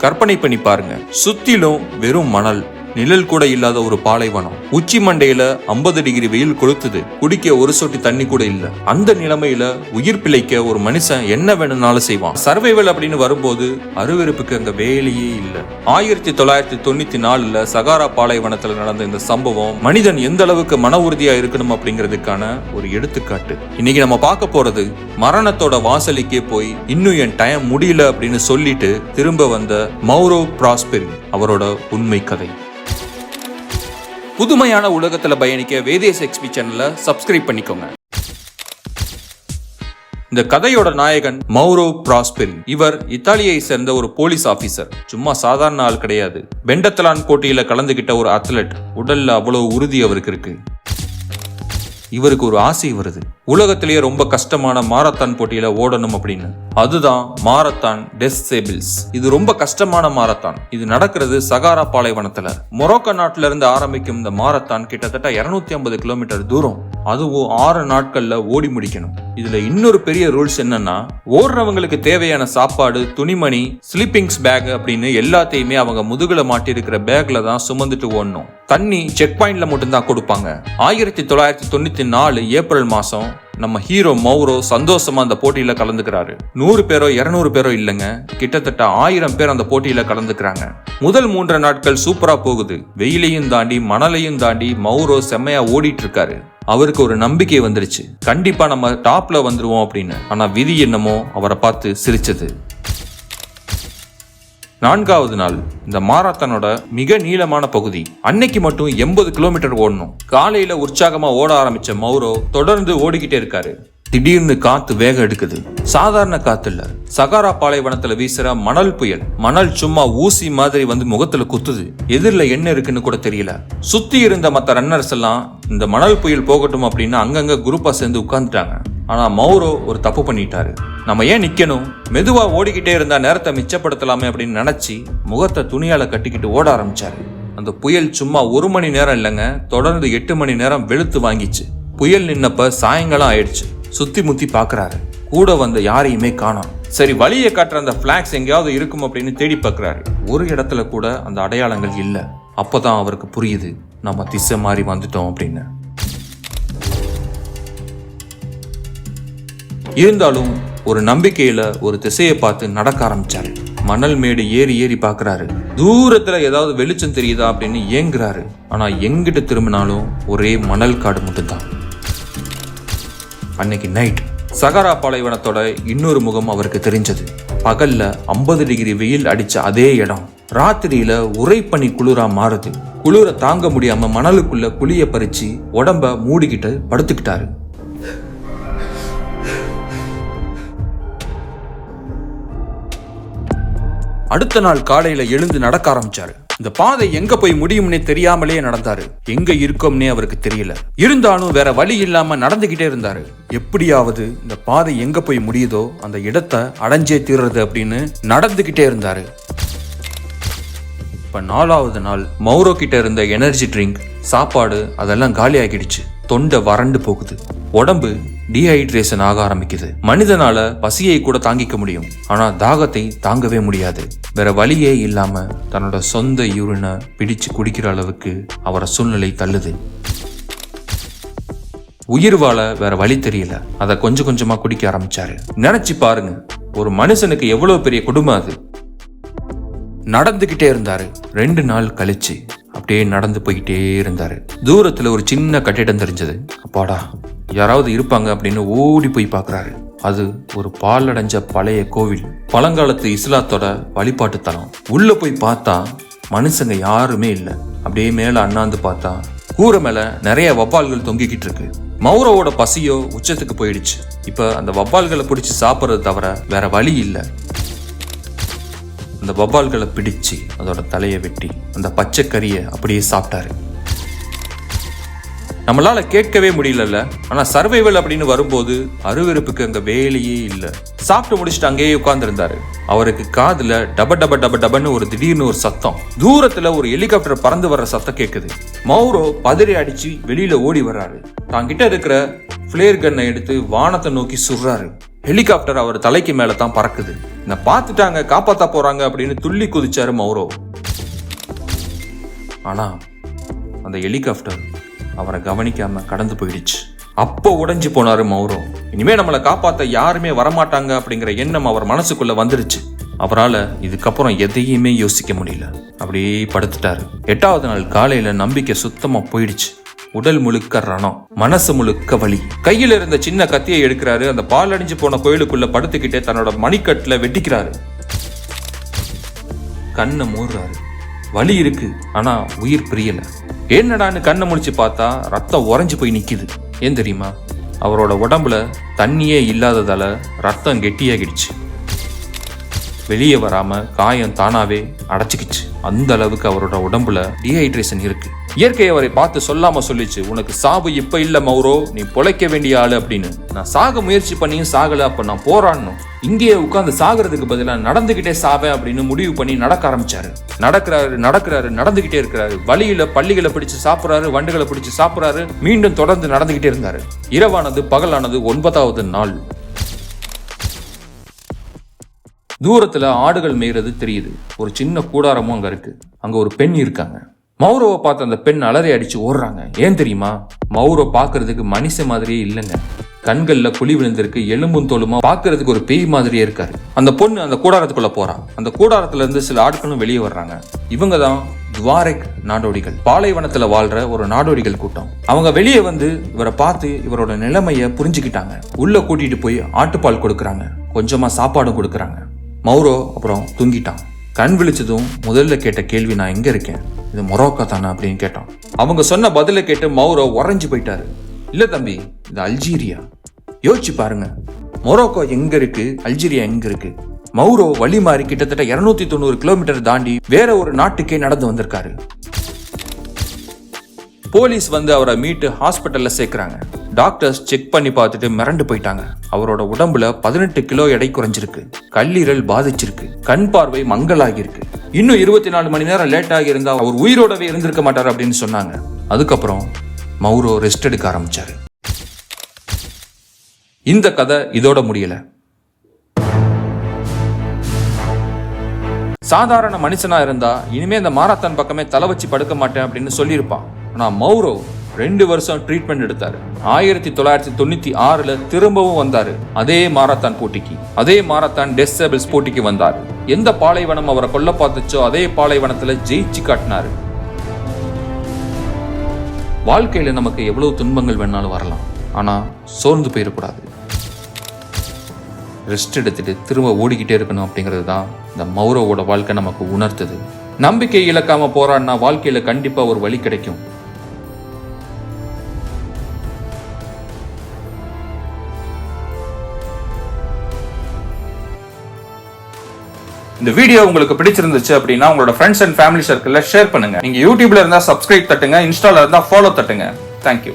கற்பனை பண்ணி பாருங்க, சுத்திலும் வெறும் மணல், நிழல் கூட இல்லாத ஒரு பாலைவனம். உச்சி மண்டையில 50 டிகிரி வெயில் கொளுத்துது. குடிக்க ஒரு சொட்டு தண்ணி கூட இல்ல. அந்த நிலைமையில உயிர் பிழைக்க ஒரு மனுஷன் என்ன வேணும்னாலும் செய்வான். சர்வைவல் அப்படின்னு வரும்போது அருவருப்புக்கு அங்க வேலையே இல்ல. 1994 சகாரா பாலைவனத்துல நடந்த இந்த சம்பவம் மனிதன் எந்த அளவுக்கு மன உறுதியா இருக்கணும் அப்படிங்கிறதுக்கான ஒரு எடுத்துக்காட்டு. இன்னைக்கு நம்ம பார்க்க போறது மரணத்தோட வாசலுக்கே போய் இன்னும் என் டைம் முடியல அப்படின்னு சொல்லிட்டு திரும்ப வந்த மௌரோ ப்ராஸ்பெரி அவரோட உண்மை கதை. புதுமையான உலகத்துல பயணிக்க வேதேஸ் எக்ஸ்பி சேனலை சப்ஸ்கிரைப் பண்ணிக்கோங்க. இந்த கதையோட நாயகன் மௌரோ ப்ராஸ்பெரி. இவர் இத்தாலியை சேர்ந்த ஒரு போலீஸ் ஆபீசர். சும்மா சாதாரண ஆள் கிடையாது. பெண்டத்தலான் போட்டியில கலந்துகிட்ட ஒரு அத்லெட். உடல்ல அவ்வளவு உறுதி அவருக்கு இருக்கு. இவருக்கு ஒரு ஆசை வருது, உலகத்திலேயே ரொம்ப கஷ்டமான மாரத்தான் போட்டியில ஓடணும் அப்படின்னு. அதுதான் மாரத்தான் டெஸ் சேபிள்ஸ். இது ரொம்ப கஷ்டமான மாரத்தான். இது நடக்கிறது சகாரா பாலைவனத்துல. மொரோக்கோ நாட்டுல இருந்து ஆரம்பிக்கும் இந்த மாரத்தான் கிட்டத்தட்ட 250 கிலோமீட்டர் தூரம். அதுவும் 6 நாட்கள்ல ஓடி முடிக்கணும். இதுல இன்னொரு பெரிய ரூல்ஸ் என்னன்னா, ஓடுறவங்களுக்கு தேவையான சாப்பாடு, துணிமணி, ஸ்லீப்பிங்ஸ் பேக் அப்படின்னு எல்லாத்தையுமே அவங்க முதுகுல மாட்டி இருக்கிற பேக்ல தான் சுமந்துட்டு ஓடணும். தண்ணி செக் பாயிண்ட்ல மட்டும்தான் கொடுப்பாங்க. 1994 ஏப்ரல் மாசம் நம்ம ஹீரோ மௌரோ சந்தோஷமா அந்த போட்டியில கலந்துக்கிறாரு. 100 பேரோ 200 பேரோ இல்லைங்க, கிட்டத்தட்ட 1000 பேர் அந்த போட்டியில கலந்துக்கிறாங்க. முதல் 3 நாட்கள் சூப்பரா போகுது. வெயிலையும் தாண்டி மணலையும் தாண்டி மௌரோ செம்மையா ஓடிட்டு இருக்காரு. அவருக்கு ஒரு நம்பிக்கை வந்துருச்சு, கண்டிப்பா நம்ம டாப்ல வந்துருவோம் அப்படின்னு. ஆனா விதி என்னமோ அவரை பார்த்து சிரிச்சது. 4வது நாள் இந்த மாரத்தானோட மிக நீளமான பகுதி. அன்னைக்கு மட்டும் 80 கிலோமீட்டர் ஓடணும். காலையில உற்சாகமா ஓட ஆரம்பிச்ச மௌரோ தொடர்ந்து ஓடிக்கிட்டே இருக்காரு. திடீர்னு காத்து வேகம் எடுக்குது. சாதாரண காத்து இல்ல, சகாரா பாலைவனத்துல வீசுற மணல் புயல். மணல் சும்மா ஊசி மாதிரி வந்து முகத்துல குத்துது. எதிரில என்ன இருக்குன்னு கூட தெரியல. சுத்தி இருந்த மத்த ரன்னர்ஸ் எல்லாம் இந்த மணல் புயல் போகட்டும் அப்படின்னு அங்கங்க குரூப்பா சேர்ந்து உட்கார்ந்துட்டாங்க. ஆனா மௌரோ ஒரு தப்பு பண்ணிட்டாரு. நம்ம ஏன் நிக்கணும், மெதுவா ஓடிக்கிட்டே இருந்தா நேரத்தை மிச்சப்படுத்தலாமே அப்படின்னு நினைச்சு முகத்தை துணியால கட்டிக்கிட்டு ஓட ஆரம்பிச்சாரு. அந்த புயல் சும்மா 1 மணி நேரம் இல்லைங்க, தொடர்ந்து 8 மணி நேரம் வெளுத்து வாங்கிச்சு. புயல் நின்னப்ப சாயங்காலம் ஆயிடுச்சு. சுத்தி முத்தி பாக்குறாரு, கூட வந்த யாரையுமே காணோம். சரி, வழியை காட்டுற அந்த பிளாக்ஸ் எங்கேயாவது இருக்கும் அப்படின்னு தேடி பாக்குறாரு. ஒரு இடத்துல கூட அந்த அடையாளங்கள் இல்ல. அப்பதான் அவருக்கு புரியுது, நம்ம திசை மாறி வந்துட்டோம் அப்படின்னு. இருந்தாலும் ஒரு நம்பிக்கையில ஒரு திசையை பார்த்து நடக்க ஆரம்பிச்சாரு. மணல் மேடு ஏறி ஏறி பாக்குறாரு. தூரத்துல ஏதாவது வெளிச்சம் தெரியுதா அப்படின்னு ஏங்குறாரு. ஆனா எங்கிட்ட திரும்பினாலும் ஒரே மணல் காடு மட்டும்தான். அன்னைக்கு நைட் சகாரா பாலைவனத்தோட இன்னொரு முகம் அவருக்கு தெரிஞ்சது. பகல்ல 50 டிகிரி வெயில் அடிச்ச அதே இடம் ராத்திரியில உறைபனி குளிரா மாறுது. குளிர தாங்க முடியாம மணலுக்குள்ள குழிய பறிச்சு உடம்ப மூடிக்கிட்டு படுத்துக்கிட்டாரு. அடுத்த நாள் காலையில எழுந்து நடக்க ஆரம்பிச்சாரு. இந்த பாதை எங்க போய் முடியும்னே தெரியாமலே நடந்தாரு. எங்க இருக்கோம்னே அவருக்கு தெரியல. இருந்தாலும் வேற வழி இல்லாம நடந்துகிட்டே இருந்தாரு. எப்படியாவது இந்த பாதை எங்க போய் முடியுதோ அந்த இடத்தை அடைஞ்சே தீர்றது அப்படின்னு நடந்துகிட்டே இருந்தாரு. இப்ப 4வது நாள் மௌரோ கிட்ட இருந்த எனர்ஜி ட்ரிங்க், சாப்பாடு அதெல்லாம் காலி ஆகிடுச்சு. தொண்டை வறண்டு போகுது. உடம்பு டீஹைட்ரேஷன் ஆக ஆரம்பிக்குது. மனிதனால பசியை கூட தாங்கிக்க முடியும், ஆனா தாகத்தை தாங்கவே முடியாது. வேற வழியே இல்லாம தன்னோட சொந்த யூரினை பிடிச்சு குடிக்கிற அளவுக்கு அவரை சூழ்நிலை தள்ளுது. உயிர் வாழ வேற வழி தெரியல. அதை கொஞ்சம் கொஞ்சமா குடிக்க ஆரம்பிச்சாரு. நினைச்சு பாருங்க, ஒரு மனுஷனுக்கு எவ்வளவு பெரிய குடும்பம் அது. நடந்துகிட்டே இருந்தாரு. 2 நாள் கழிச்சு அப்படியே நடந்து போய்கிட்டே இருந்தாரு. தூரத்துல ஒரு சின்ன கட்டிடம் தெரிஞ்சது. அப்பாடா, யாராவது இருப்பாங்க அப்படின்னு ஓடி போய் பாக்குறாரு. அது ஒரு பாலடைஞ்ச பழைய கோவில், பழங்காலத்து இஸ்லாத்தோட வழிபாட்டு தலம். உள்ள போய் பார்த்தா மனுஷங்க யாருமே இல்லை. அப்படியே மேல அண்ணாந்து பார்த்தா கூரை மேல நிறைய வவ்வால்கள் தொங்கிக்கிட்டு இருக்கு. மௌரோவோட பசியோ உச்சத்துக்கு போயிடுச்சு. இப்ப அந்த வவ்வால்களை பிடிச்சு சாப்பிட்றது தவிர வேற வழி இல்லை. அந்த வவ்வால்களை பிடிச்சு அதோட தலையை வெட்டி அந்த பச்சை கறியை அப்படியே சாப்பிட்டாரு. நம்மளால கேட்கவே முடியல. ஆனா சர்வைவல் அப்படின்னு வரும்போது அருவருப்புக்கு அங்க வேலையே இல்ல. சாப்பிட்டு முடிச்சுட்டு அங்கேயே உட்கார்ந்து இருந்தாரு. அவருக்கு காதுல டப டப டப டபன்னு ஒரு திடீர்னு ஒரு சத்தம். தூரத்துல ஒரு ஹெலிகாப்டர் பறந்து வர்ற சத்தம் கேக்குது. மௌரோ பதறி அடிச்சு வெளியில ஓடி வர்றாரு. தான் கிட்ட இருக்கிற பிளேர் கன்னை எடுத்து வானத்தை நோக்கி சுடுறாரு. ஹெலிகாப்டர் அவர் தலைக்கு மேல தான் பறக்குது. என்ன பார்த்துட்டாங்க, காப்பாத்த போறாங்க அப்படின்னு துள்ளி குதிச்சாரு மௌரோ. ஆனா அந்த ஹெலிகாப்டர் அவரை கவனிக்காம கடந்து போயிடுச்சு. அப்போ உடைஞ்சு போனாரு மௌரோ. இனிமே நம்மளை காப்பாத்த யாருமே வரமாட்டாங்க அப்படிங்கிற எண்ணம் அவர் மனசுக்குள்ள வந்துருச்சு. அவரால் இதுக்கப்புறம் எதையுமே யோசிக்க முடியல. அப்படியே படுத்துட்டாரு. 8வது நாள் காலையில நம்பிக்கை சுத்தமா போயிடுச்சு. உடல் முழுக்க ரணம், மனசு முழுக்க வலி. கையில இருந்த சின்ன கத்தியை எடுக்கிறாரு. அந்த பால் அடிஞ்சு போன கோயிலுக்குள்ள படுத்துக்கிட்டே தன்னோட மணிக்கட்டுல வெட்டிக்கிறாரு. கண்ணை மூடுறாரு. வலி இருக்கு, ஆனா உயிர் பிரியல. என்னடான்னு கண்ணை முடிச்சு பார்த்தா ரத்தம் உறைஞ்சு போய் நிக்குது. ஏன் தெரியுமா? அவரோட உடம்புல தண்ணியே இல்லாததால ரத்தம் கெட்டியாகிடுச்சு. வெளியே வராம காயம் தானாவே அடைச்சிக்கிச்சு. அந்த அளவுக்கு அவரோட உடம்புல டீஹைட்ரேஷன் இருக்கு. இயற்கை அவரை பார்த்து சொல்லாம சொல்லிச்சு, உனக்கு சாவு இப்ப இல்ல மௌரோ, நீ பொழைக்க வேண்டிய ஆளு அப்படின்னு. நான் சாக முயற்சி பண்ணியும் சாகல, அப்ப நான் போராடணும். இங்கேயே உட்கார்ந்து சாகிறதுக்கு பதிலாக நடந்துகிட்டே சாவேன் அப்படின்னு முடிவு பண்ணி நடக்க ஆரம்பிச்சாரு. நடக்கிறாரு, நடந்துகிட்டே இருக்கிறாரு. வழியில பள்ளிகளை பிடிச்சு சாப்பிடுறாரு, வண்டுகளை பிடிச்சு சாப்பிடுறாரு. மீண்டும் தொடர்ந்து நடந்துகிட்டே இருந்தாரு. இரவானது பகலானது. 9வது நாள். தூரத்துல ஆடுகள் மேய்றது தெரியுது. ஒரு சின்ன கூடாரமும் அங்க இருக்கு. அங்க ஒரு பெண் இருக்காங்க. மௌரோவை பார்த்து அந்த பெண் அலறி அடிச்சு ஓடுறாங்க. ஏன் தெரியுமா? மௌரோ பாக்குறதுக்கு மனுஷ மாதிரியே இல்லைங்க. கண்கள்ல குழி விழுந்திருக்கு, எலும்பும் தோலுமா, பாக்குறதுக்கு ஒரு பேய் மாதிரியே இருக்காரு. அந்த பொண்ணு அந்த கூடாரத்துக்குள்ள போறா. அந்த கூடாரத்துல இருந்து சில ஆட்களும் வெளியே வர்றாங்க. இவங்க தான் துவாரெக் நாடோடிகள். பாலைவனத்துல வாழ்ற ஒரு நாடோடிகள் கூட்டம். அவங்க வெளியே வந்து இவரை பார்த்து இவரோட நிலைமைய புரிஞ்சுக்கிட்டாங்க. உள்ள கூட்டிட்டு போய் ஆட்டுப்பால் கொடுக்கறாங்க, கொஞ்சமா சாப்பாடும் கொடுக்கறாங்க. மௌரோ அப்புறம் தூங்கிட்டான். கண் விழிச்சதும் முதல்ல கேட்ட கேள்வி, நான் எங்க இருக்கேன், இது மொரோக்கோ தானே அப்படின்னு கேட்டான். அவங்க சொன்ன பதில கேட்டு மௌரோ உறைஞ்சு போயிட்டாரு. இல்ல தம்பி, இது அல்ஜீரியா. யோசிச்சு பாருங்க, மொரோக்கோ எங்க இருக்கு, அல்ஜீரியா எங்க இருக்கு? மௌரோ வழி மாறி கிட்டத்தட்ட 290 கிலோமீட்டர் தாண்டி வேற ஒரு நாட்டுக்கே நடந்து வந்திருக்காரு. போலீஸ் வந்து அவரை மீட்டு ஹாஸ்பிட்டல்ல சேர்க்கிறாங்க. டாக்டர்ஸ் செக் பண்ணி பார்த்துட்டு மிரண்டு போயிட்டாங்க. அவரோட உடம்புல 18 கிலோ எடை குறைஞ்சிருக்கு. கல்லீரல் பாதிச்சிருக்கு. கண் பார்வை மங்கலாகி இருக்கு. இன்னும் 24 மணி நேரம் லேட் ஆகி இருந்தா அவர் உயிரோடவே இருந்திருக்க மாட்டார் அப்படின்னு சொன்னாங்க. அதுக்கப்புறம் மௌரோ ரெஸ்ட் எடுக்க ஆரம்பிச்சாரு. இந்த கதை இதோட முடியல. சாதாரண மனுஷனா இருந்தா இனிமே இந்த மாரத்தான் பக்கமே தலை வச்சு படுக்க மாட்டேன் அப்படின்னு சொல்லியிருப்பான். ஆனா மௌரோ 2 வருஷம் ட்ரீட்மெண்ட் எடுத்தாரு. 1996ல திரும்பவும் வந்தாரு. அதே மாரத்தான் போட்டிக்கு, அதே மாரத்தான் டெஸ்டபிள்ஸ் போட்டிக்கு வந்தாரு. எந்த பாலைவனம் அவரை கொல்ல பார்த்துச்சோ அதே பாலைவனத்துல ஜெயிச்சு காட்டினாரு. வாழ்க்கையில நமக்கு எவ்வளவு துன்பங்கள் வேணாலும் வரலாம், ஆனா சோர்ந்து போயிடக்கூடாது. ரெஸ்ட் எடுத்துட்டு திரும்ப ஓடிக்கிட்டே இருக்கணும் அப்படிங்கிறது தான் இந்த மௌரோவோட வாழ்க்கை நமக்கு உணர்த்துது. நம்பிக்கை இழக்காம போராடினா வாழ்க்கையில கண்டிப்பா ஒரு வழி கிடைக்கும். இந்த வீடியோ உங்களுக்கு பிடிச்சிருந்துச்சு அப்படின்னா உங்களோட ஃப்ரெண்ட்ஸ் அண்ட் ஃபேமிலி சர்க்கிள்ல ஷேர் பண்ணுங்க. நீங்க யூடியூப்ல இருந்தா சப்ஸ்கிரைப் தட்டுங்க, இன்ஸ்டால இருந்தா ஃபாலோ தட்டுங்க. தேங்க்யூ.